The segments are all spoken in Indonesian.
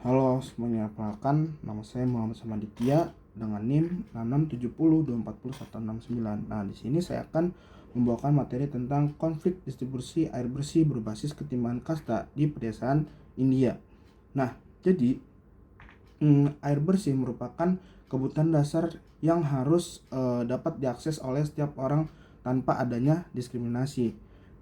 Halo semuanya, perkenalkan nama saya Muhammad Samaditya dengan NIM 6670240169. Nah, di sini saya akan membawakan materi tentang konflik distribusi air bersih berbasis ketimbangan kasta di pedesaan India. Nah, jadi air bersih merupakan kebutuhan dasar yang harus dapat diakses oleh setiap orang tanpa adanya diskriminasi.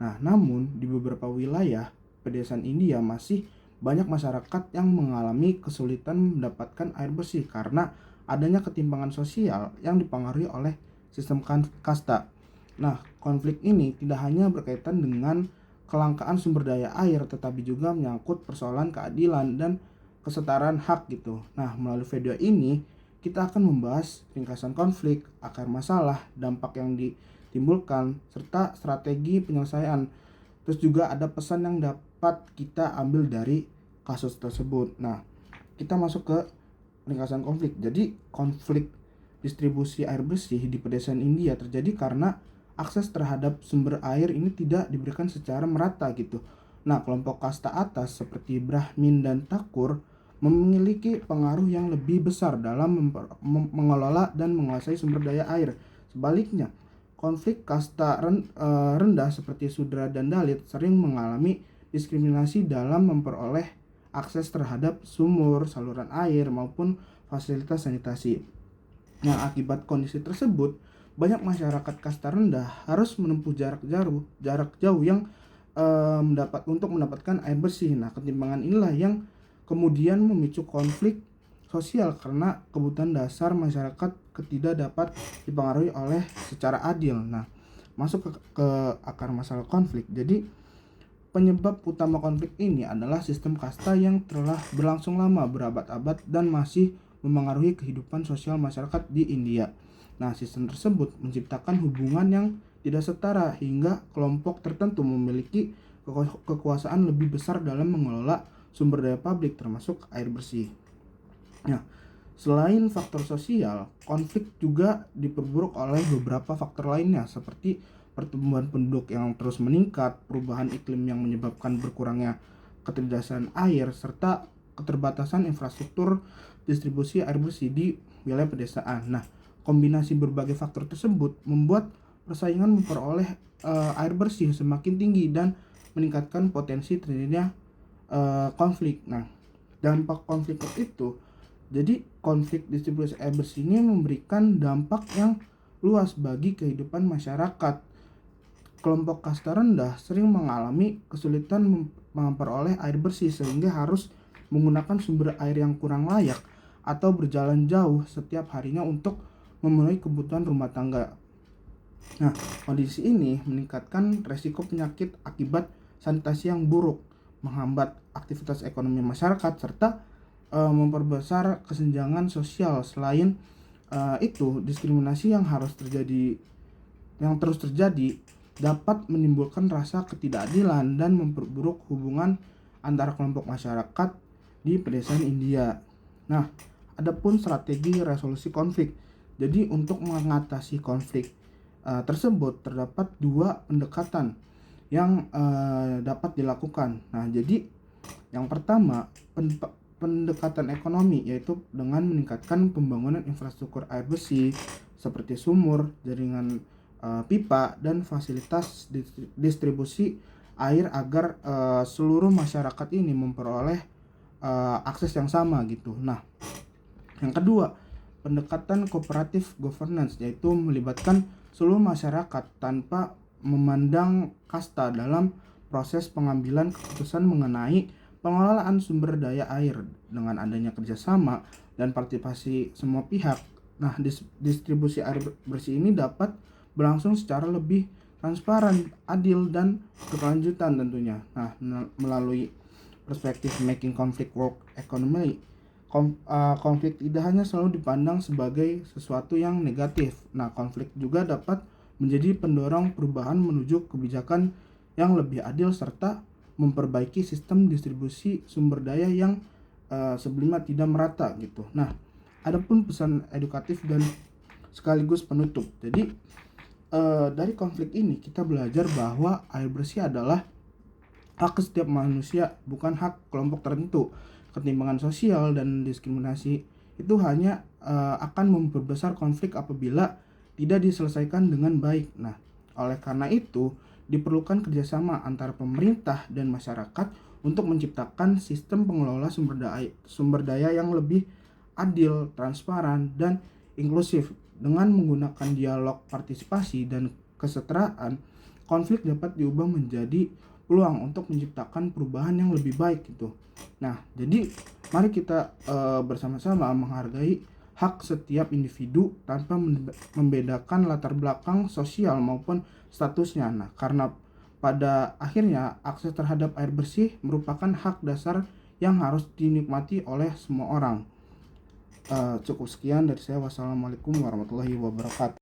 Nah, namun di beberapa wilayah pedesaan India masih banyak masyarakat yang mengalami kesulitan mendapatkan air bersih karena adanya ketimpangan sosial yang dipengaruhi oleh sistem kasta. Nah, konflik ini tidak hanya berkaitan dengan kelangkaan sumber daya air, tetapi juga menyangkut persoalan keadilan dan kesetaraan hak gitu. Nah, melalui video ini kita akan membahas ringkasan konflik, akar masalah, dampak yang ditimbulkan, serta strategi penyelesaian. Terus juga ada pesan yang dapat kita ambil dari kasus tersebut. Nah, kita masuk ke ringkasan konflik. Jadi, konflik distribusi air bersih di pedesaan India terjadi karena akses terhadap sumber air ini tidak diberikan secara merata gitu. Nah, kelompok kasta atas seperti Brahmin dan Thakur memiliki pengaruh yang lebih besar dalam mengelola dan menguasai sumber daya air. Sebaliknya, konflik kasta rendah seperti Sudra dan Dalit sering mengalami diskriminasi dalam memperoleh akses terhadap sumur, saluran air, maupun fasilitas sanitasi. Nah, akibat kondisi tersebut, banyak masyarakat kasta rendah harus menempuh jarak jauh yang untuk mendapatkan air bersih. Nah, ketimpangan inilah yang kemudian memicu konflik sosial karena kebutuhan dasar masyarakat tidak dapat dipengaruhi oleh secara adil. Nah, masuk ke akar masalah konflik. Jadi, penyebab utama konflik ini adalah sistem kasta yang telah berlangsung lama, berabad-abad, dan masih memengaruhi kehidupan sosial masyarakat di India. Nah, sistem tersebut menciptakan hubungan yang tidak setara hingga kelompok tertentu memiliki kekuasaan lebih besar dalam mengelola sumber daya publik termasuk air bersih. Nah, selain faktor sosial, konflik juga diperburuk oleh beberapa faktor lainnya seperti pertumbuhan penduduk yang terus meningkat, perubahan iklim yang menyebabkan berkurangnya ketersediaan air, serta keterbatasan infrastruktur distribusi air bersih di wilayah pedesaan. Nah, kombinasi berbagai faktor tersebut membuat persaingan memperoleh air bersih semakin tinggi dan meningkatkan potensi terjadinya konflik. Nah, dampak konflik itu, jadi konflik distribusi air bersih ini memberikan dampak yang luas bagi kehidupan masyarakat. Kelompok kasta rendah sering mengalami kesulitan memperoleh air bersih sehingga harus menggunakan sumber air yang kurang layak atau berjalan jauh setiap harinya untuk memenuhi kebutuhan rumah tangga. Nah, kondisi ini meningkatkan resiko penyakit akibat sanitasi yang buruk, menghambat aktivitas ekonomi masyarakat, serta memperbesar kesenjangan sosial. Selain itu, diskriminasi yang terus terjadi dapat menimbulkan rasa ketidakadilan dan memperburuk hubungan antara kelompok masyarakat di pedesaan India. Nah, adapun strategi resolusi konflik. Jadi untuk mengatasi konflik tersebut terdapat dua pendekatan yang dapat dilakukan. Nah, jadi yang pertama, pendekatan ekonomi, yaitu dengan meningkatkan pembangunan infrastruktur air bersih seperti sumur, jaringan pipa, dan fasilitas distribusi air agar seluruh masyarakat ini memperoleh akses yang sama gitu. Nah, yang kedua, pendekatan cooperative governance, yaitu melibatkan seluruh masyarakat tanpa memandang kasta dalam proses pengambilan keputusan mengenai pengelolaan sumber daya air. Dengan adanya kerjasama dan partisipasi semua pihak, nah, distribusi air bersih ini dapat berlangsung secara lebih transparan, adil, dan berkelanjutan tentunya. Nah, melalui perspektif making conflict work economy, konflik tidak hanya selalu dipandang sebagai sesuatu yang negatif. Nah, konflik juga dapat menjadi pendorong perubahan menuju kebijakan yang lebih adil serta memperbaiki sistem distribusi sumber daya yang sebelumnya tidak merata gitu. Nah, adapun pesan edukatif dan sekaligus penutup. Jadi dari konflik ini kita belajar bahwa air bersih adalah hak setiap manusia, bukan hak kelompok tertentu. Ketimpangan sosial dan diskriminasi itu hanya akan memperbesar konflik apabila tidak diselesaikan dengan baik. Nah, oleh karena itu diperlukan kerjasama antara pemerintah dan masyarakat untuk menciptakan sistem pengelola sumber daya yang lebih adil, transparan, dan inklusif. Dengan menggunakan dialog, partisipasi, dan kesetaraan, konflik dapat diubah menjadi peluang untuk menciptakan perubahan yang lebih baik gitu. Nah, jadi mari kita bersama-sama menghargai hak setiap individu tanpa membedakan latar belakang sosial maupun statusnya. Nah, karena pada akhirnya akses terhadap air bersih merupakan hak dasar yang harus dinikmati oleh semua orang. Cukup sekian dari saya. Wassalamualaikum warahmatullahi wabarakatuh.